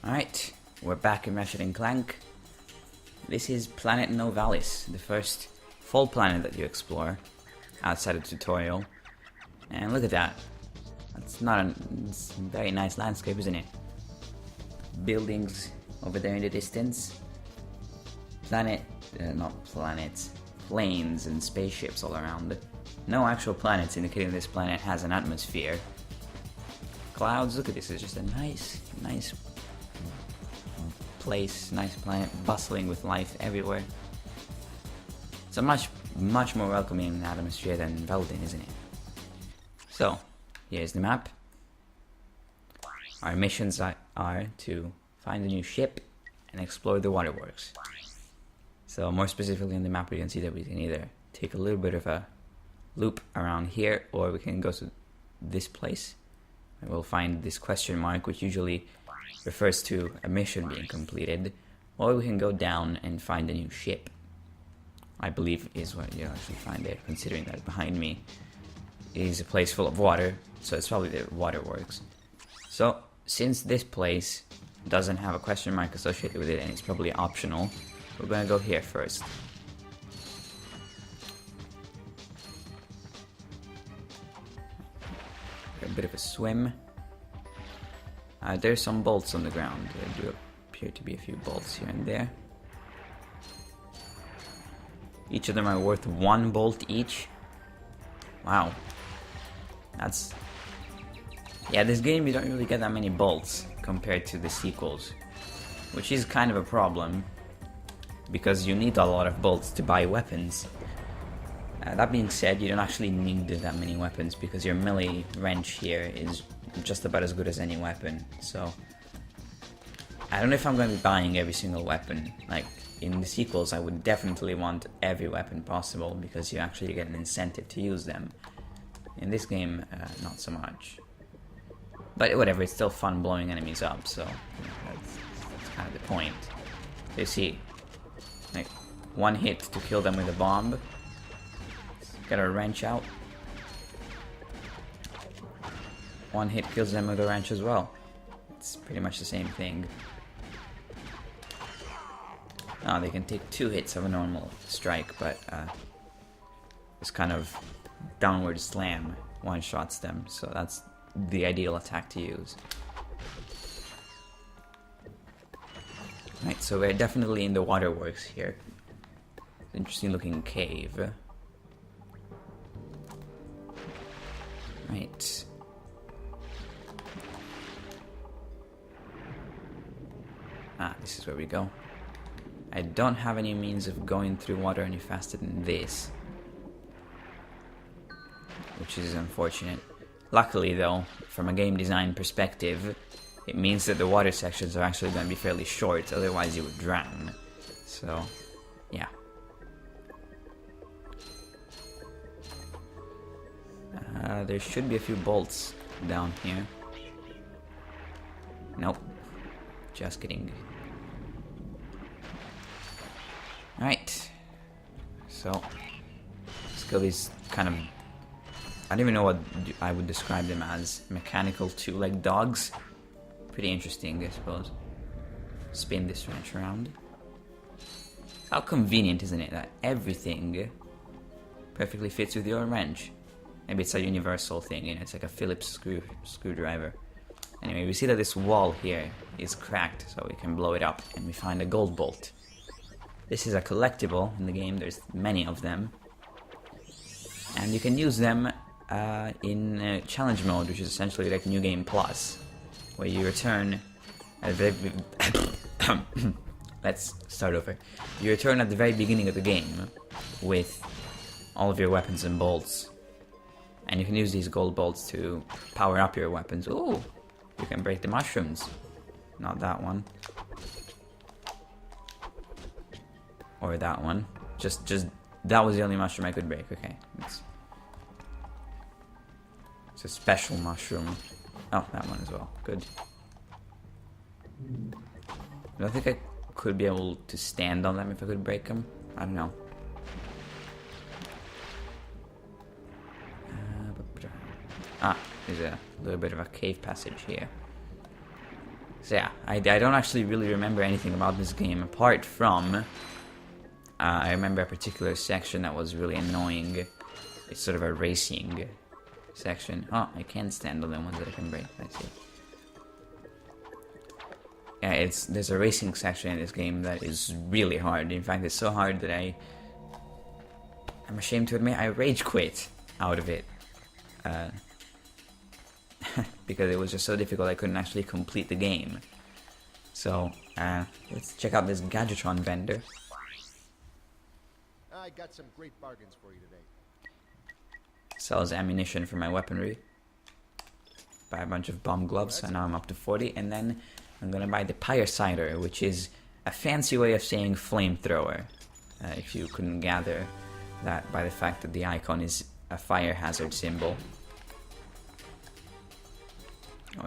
Alright, we're back in Ratchet Clank. This is Planet Novalis, the first full planet that you explore outside of the tutorial. And look at that. It's a very nice landscape, isn't it? Buildings over there in the distance. Not planets. Planes and spaceships all around. No actual planets, indicating this planet has an atmosphere. Clouds, look at this, it's just a nice place, nice planet, bustling with life everywhere. It's a much more welcoming atmosphere than Veldin, isn't it? So, here's the map. Our missions are to find a new ship and explore the waterworks. So more specifically on the map, we can see that we can either take a little bit of a loop around here, or we can go to this place and we'll find this question mark, which usually refers to a mission being completed, or we can go down and find a new ship. I believe is what you'll actually find there, considering that behind me is a place full of water, so it's probably the waterworks. So since this place doesn't have a question mark associated with it and it's probably optional, we're gonna go here first. A bit of a swim. There's some bolts on the ground. There do appear to be a few bolts here and there. Each of them are worth 1 bolt each. Wow. Yeah, this game you don't really get that many bolts compared to the sequels, which is kind of a problem because you need a lot of bolts to buy weapons. That being said, you don't actually need that many weapons because your melee wrench here is just about as good as any weapon. So I don't know if I'm going to be buying every single weapon. Like in the sequels, I would definitely want every weapon possible because you actually get an incentive to use them. In this game, not so much. But whatever, it's still fun blowing enemies up, so that's kind of the point. So you see, like, 1 hit to kill them with a bomb. Get a wrench out. 1 hit kills them with a wrench as well. It's pretty much the same thing. Oh, they can take 2 hits of a normal strike, but this kind of downward slam one-shots them, so that's the ideal attack to use. Right, so we're definitely in the waterworks here. It's an interesting looking cave. Right. This is where we go. I don't have any means of going through water any faster than this, which is unfortunate. Luckily though, from a game design perspective, it means that the water sections are actually going to be fairly short, otherwise you would drown. So, yeah. There should be a few bolts down here. Nope. Just kidding. Alright. So, let's go these kind of... I don't even know what I would describe them as. Mechanical 2-leg dogs. Pretty interesting, I suppose. Spin this wrench around. How convenient, isn't it, that everything perfectly fits with your wrench? Maybe it's a universal thing, you know, it's like a Phillips screwdriver. Anyway, we see that this wall here is cracked, so we can blow it up, and we find a gold bolt. This is a collectible in the game, there's many of them. And you can use them in challenge mode, which is essentially like New Game Plus, where you return at the very... Let's start over. You return at the very beginning of the game with all of your weapons and bolts. And you can use these gold bolts to power up your weapons. Ooh! You can break the mushrooms. Not that one. Or that one. Just that was the only mushroom I could break. Okay. It's a special mushroom. Oh, that one as well. Good. I don't think I could be able to stand on them if I could break them. I don't know. There's a little bit of a cave passage here. So yeah, I don't actually really remember anything about this game apart from I remember a particular section that was really annoying. It's sort of a racing section. Oh, I can't stand on the ones that I can break. I see. Yeah, there's a racing section in this game that is really hard. In fact, it's so hard that I'm ashamed to admit I rage quit out of it. Because it was just so difficult I couldn't actually complete the game. So, let's check out this Gadgetron vendor. I got some great bargains for you today. Sells ammunition for my weaponry. Buy a bunch of bomb gloves, so now I'm up to 40. And then I'm gonna buy the Pyrocider, which is a fancy way of saying flamethrower. If you couldn't gather that by the fact that the icon is a fire hazard symbol.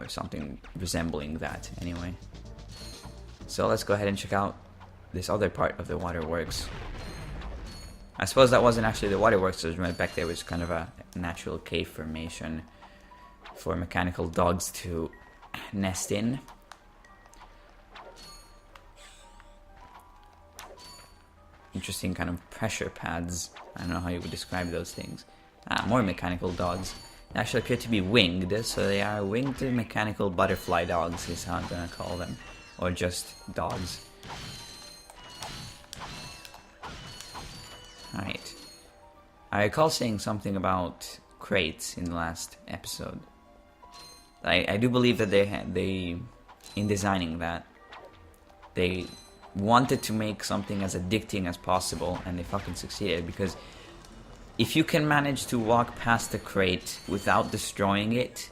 Or something resembling that, anyway. So let's go ahead and check out this other part of the waterworks. I suppose that wasn't actually the waterworks, it was right back there, was kind of a natural cave formation for mechanical dogs to nest in. Interesting kind of pressure pads. I don't know how you would describe those things. More mechanical dogs. They actually appear to be winged, so they are winged mechanical butterfly dogs is how I'm gonna call them. Or just dogs. Alright. I recall saying something about crates in the last episode. I do believe that they in designing that, they wanted to make something as addicting as possible, and they fucking succeeded, because if you can manage to walk past the crate without destroying it,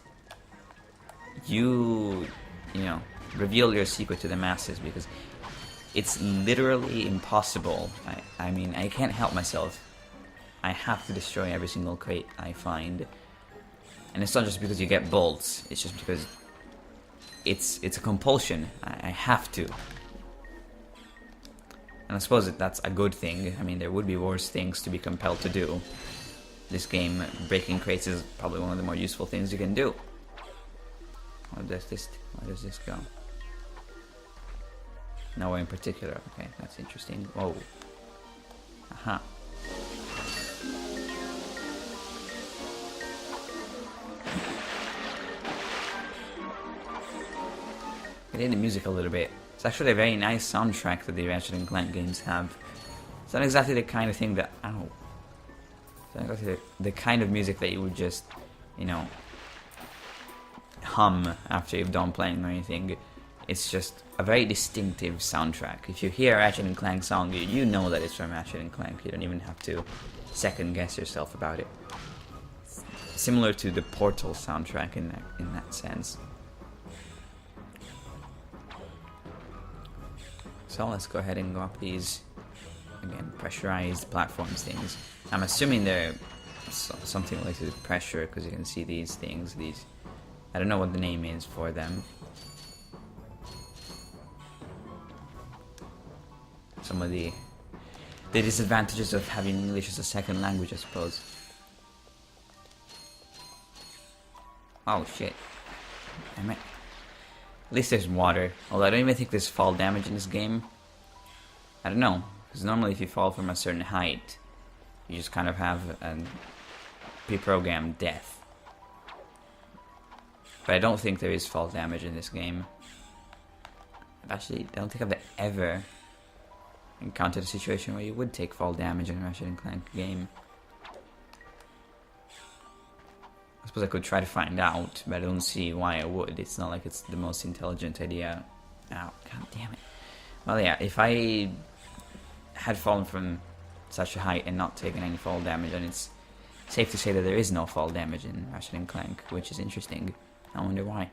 you know, reveal your secret to the masses, because it's literally impossible. I mean, I can't help myself. I have to destroy every single crate I find. And it's not just because you get bolts, it's just because it's a compulsion. I have to. And I suppose that's a good thing. I mean, there would be worse things to be compelled to do. This game, breaking crates, is probably one of the more useful things you can do. Where does this go? Nowhere in particular. Okay, that's interesting. Whoa. Aha. I did the music a little bit. It's actually a very nice soundtrack that the Ratchet Clank games have. It's not exactly the kind of thing that... Ow. It's not exactly the kind of music that you would just, you know, hum after you've done playing or anything. It's just a very distinctive soundtrack. If you hear a Ratchet Clank song, you know that it's from Ratchet Clank. You don't even have to second guess yourself about it. It's similar to the Portal soundtrack in that sense. So let's go ahead and go up these, again, pressurized platforms things. I'm assuming they're something related to pressure, because you can see these things, I don't know what the name is for them. Some of the disadvantages of having English as a second language, I suppose. Oh shit. Damn it. At least there's water. Although I don't even think there's fall damage in this game. I don't know. Because normally if you fall from a certain height, you just kind of have a pre-programmed death. But I don't think there is fall damage in this game. I don't think I've ever encountered a situation where you would take fall damage in a Ratchet & Clank game. I suppose I could try to find out, but I don't see why I would. It's not like it's the most intelligent idea. Ow, god damn it. Well, yeah, if I had fallen from such a height and not taken any fall damage, then it's safe to say that there is no fall damage in Ratchet & Clank, which is interesting. I wonder why.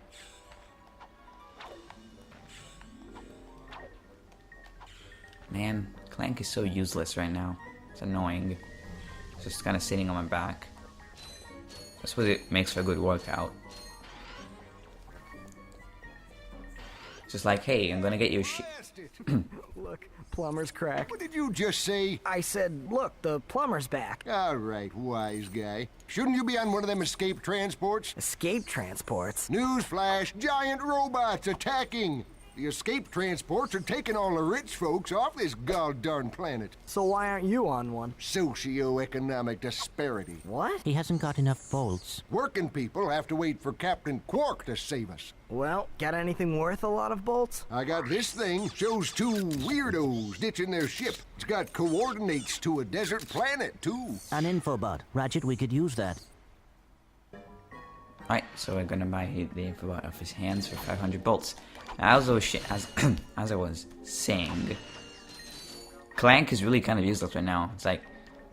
Man, Clank is so useless right now. It's annoying. It's just kind of sitting on my back. I suppose it makes for a good workout. It's just like, hey, I'm gonna get your shit. Look, plumber's crack. What did you just say? I said, look, the plumber's back. All right, wise guy. Shouldn't you be on one of them escape transports? Escape transports? Newsflash, giant robots attacking. The escape transports are taking all the rich folks off this gall-darn planet. So why aren't you on one? Socioeconomic disparity. What? He hasn't got enough bolts. Working people have to wait for Captain Quark to save us. Well, got anything worth a lot of bolts? I got this thing. Shows two weirdos ditching their ship. It's got coordinates to a desert planet, too. An infobot. Ratchet, we could use that. Alright, so we're gonna buy the infobot off his hands for 500 bolts. Now, as I was saying, Clank is really kind of useless right now. It's like,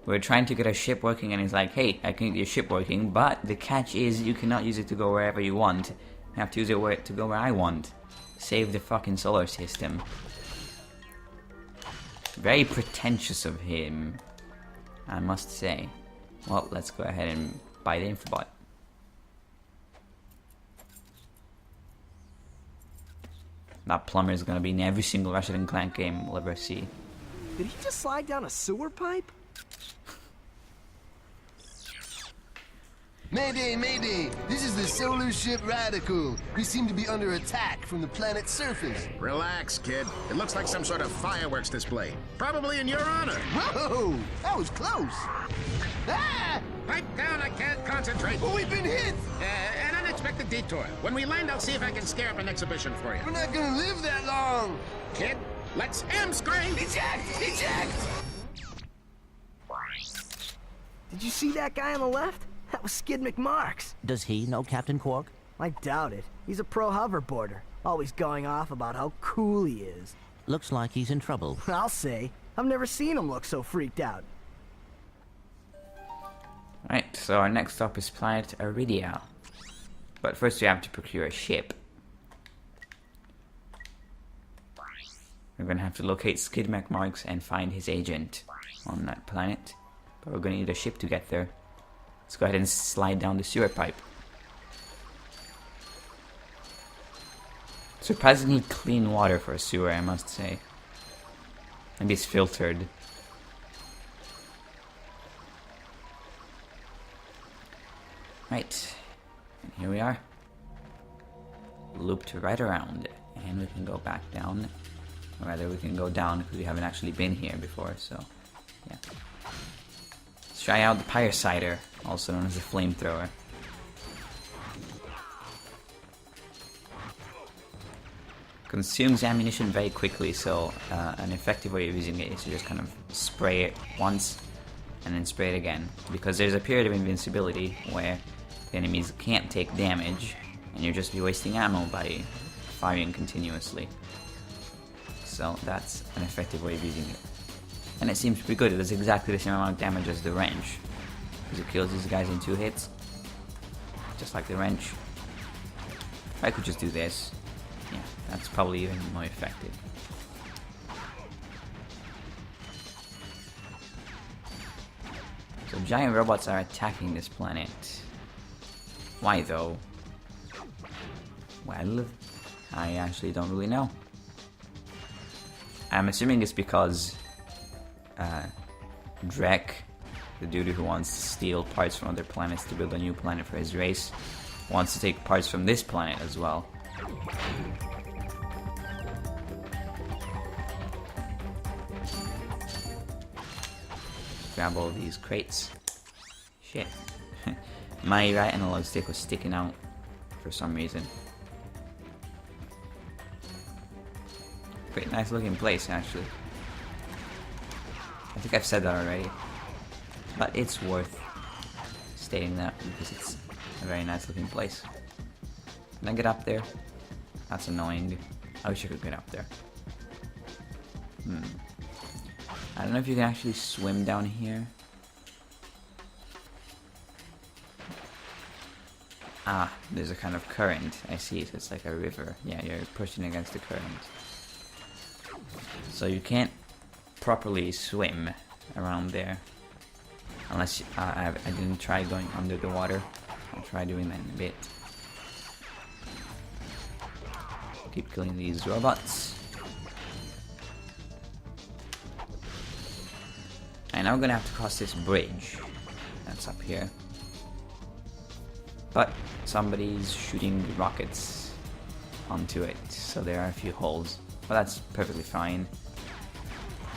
we're trying to get our ship working and he's like, hey, I can get your ship working, but the catch is you cannot use it to go wherever you want. You have to use it to go where I want. Save the fucking solar system. Very pretentious of him, I must say. Well, let's go ahead and buy the infobot. That plumber is gonna be in every single Ratchet Clank game we'll ever see. Did he just slide down a sewer pipe? Mayday, mayday! This is the solar ship Radical. We seem to be under attack from the planet's surface. Relax, kid. It looks like some sort of fireworks display. Probably in your honor. Whoa! That was close! Ah! Pipe down, I can't concentrate. Oh, we've been hit! An unexpected detour. When we land, I'll see if I can scare up an exhibition for you. We're not gonna live that long! Kid, let's M-screen! Eject! Eject! Did you see that guy on the left? That was Skid McMarks. Does he know Captain Quark? I doubt it. He's a pro hoverboarder, always going off about how cool he is. Looks like he's in trouble. I'll say. I've never seen him look so freaked out. Right, so our next stop is planet Iridia. But first we have to procure a ship. We're gonna have to locate Skid McMarks and find his agent on that planet. But we're gonna need a ship to get there. Let's go ahead and slide down the sewer pipe. Surprisingly clean water for a sewer, I must say. Maybe it's filtered. Right, and here we are. Looped right around, and we can go back down. Or rather, we can go down because we haven't actually been here before, so yeah. Let's try out the Pyrocider, also known as the flamethrower. Consumes ammunition very quickly, so an effective way of using it is to just kind of spray it once and then spray it again, because there's a period of invincibility where the enemies can't take damage and you'll just be wasting ammo by firing continuously. So that's an effective way of using it. And it seems pretty good. It does exactly the same amount of damage as the wrench, because it kills these guys in 2 hits, just like the wrench. If I could just do this, yeah, that's probably even more effective. So giant robots are attacking this planet. Why though? Well, I actually don't really know. I'm assuming it's because Drek, the dude who wants to steal parts from other planets to build a new planet for his race, wants to take parts from this planet as well. Grab all these crates. Shit. My right analog stick was sticking out for some reason. Pretty nice looking place, actually. I think I've said that already, but it's worth stating that because it's a very nice looking place. Can I get up there? That's annoying. I wish I could get up there. I don't know if you can actually swim down here. Ah, there's a kind of current. I see, so it's like a river. Yeah, you're pushing against the current. So you can't properly swim around there. Unless I didn't try going under the water. I'll try doing that in a bit. Keep killing these robots. And now we're gonna have to cross this bridge that's up here. But somebody's shooting rockets onto it, so there are a few holes. But that's perfectly fine.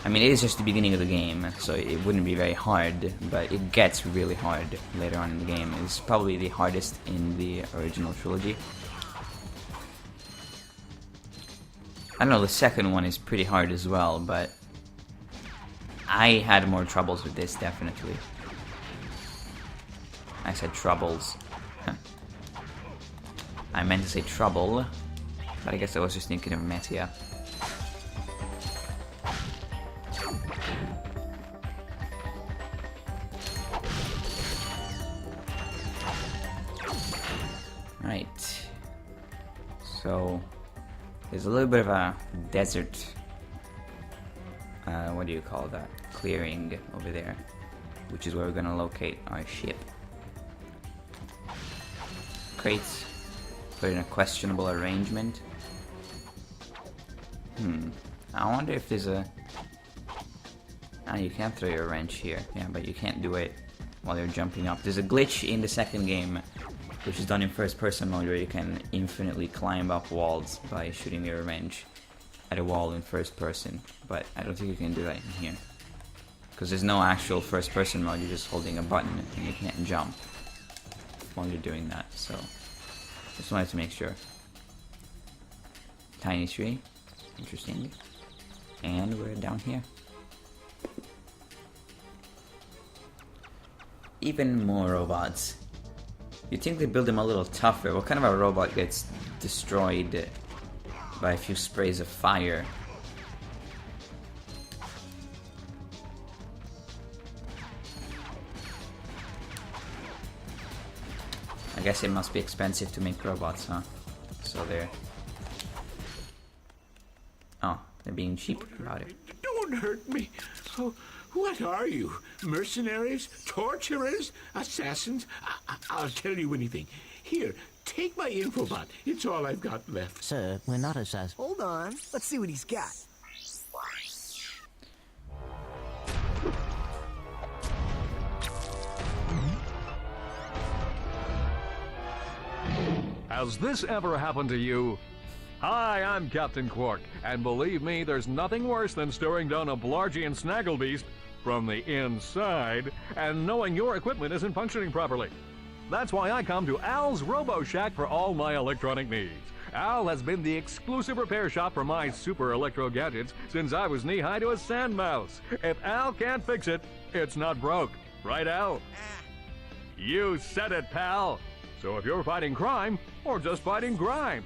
I mean, it is just the beginning of the game, so it wouldn't be very hard, but it gets really hard later on in the game. It's probably the hardest in the original trilogy. I don't know, the second one is pretty hard as well, but I had more troubles with this, definitely. I said troubles. I meant to say trouble, but I guess I was just thinking of Metia. Right. So there's a little bit of a desert, what do you call that? Clearing over there, which is where we're gonna locate our ship. Crates put in a questionable arrangement. I wonder if there's a... Ah, you can't throw your wrench here. Yeah, but you can't do it while you're jumping up. There's a glitch in the second game, which is done in first person mode, where you can infinitely climb up walls by shooting your wrench at a wall in first person. But I don't think you can do that in here, because there's no actual first person mode. You're just holding a button and you can't jump while you're doing that. So just wanted to make sure. Tiny tree, interesting. And we're down here. Even more robots. You'd think they build them a little tougher. What kind of a robot gets destroyed by a few sprays of fire? I guess it must be expensive to make robots, huh? So they're... Oh, they're being cheap about it. Don't hurt me. Oh, what are you? Mercenaries? Torturers? Assassins? I'll tell you anything. Here, take my infobot. It's all I've got left. Sir, we're not assassins. Hold on. Let's see what he's got. Has this ever happened to you? Hi, I'm Captain Quark, and believe me, there's nothing worse than staring down a Blargian snagglebeast from the inside and knowing your equipment isn't functioning properly. That's why I come to Al's Robo Shack for all my electronic needs. Al has been the exclusive repair shop for my super electro gadgets since I was knee-high to a sand mouse. If Al can't fix it, it's not broke. Right, Al? You said it, pal. So if you're fighting crime, or just fighting grime,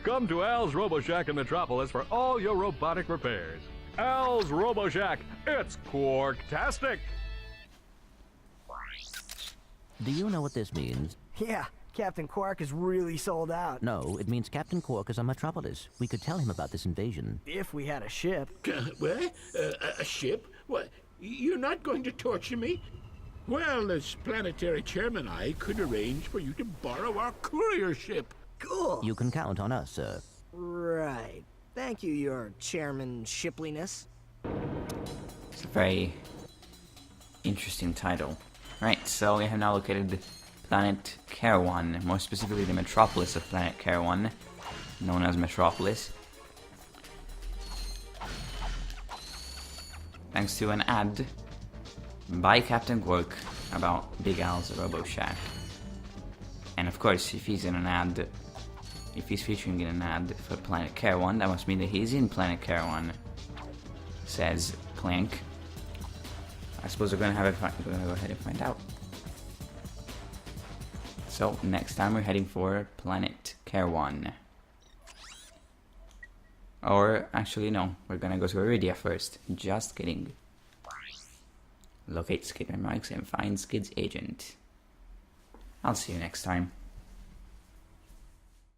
come to Al's Robo Shack in Metropolis for all your robotic repairs. Al's Robo Shack, it's Quarktastic! Do you know what this means? Yeah, Captain Quark is really sold out. No, it means Captain Quark is on Metropolis. We could tell him about this invasion. If we had a ship. What? A ship? What? You're not going to torture me? Well, as planetary chairman, I could arrange for you to borrow our courier ship. Cool. You can count on us, sir. Right. Thank you, your chairman shipliness. It's a very interesting title. Right, so we have now located planet Karawan, more specifically the metropolis of planet Karawan, known as Metropolis. Thanks to an ad by Captain Quark about Big Al's Robo Shack. And of course, if he's in an ad, if he's featuring in an ad for Planet Karawan, that must mean that he's in Planet Karawan, says Clank. I suppose we're gonna go ahead and find out. So next time we're heading for Planet Karawan. Or actually no, we're gonna go to Iridia first. Just kidding. Locate Skid Remarks and find Skid's agent. I'll see you next time.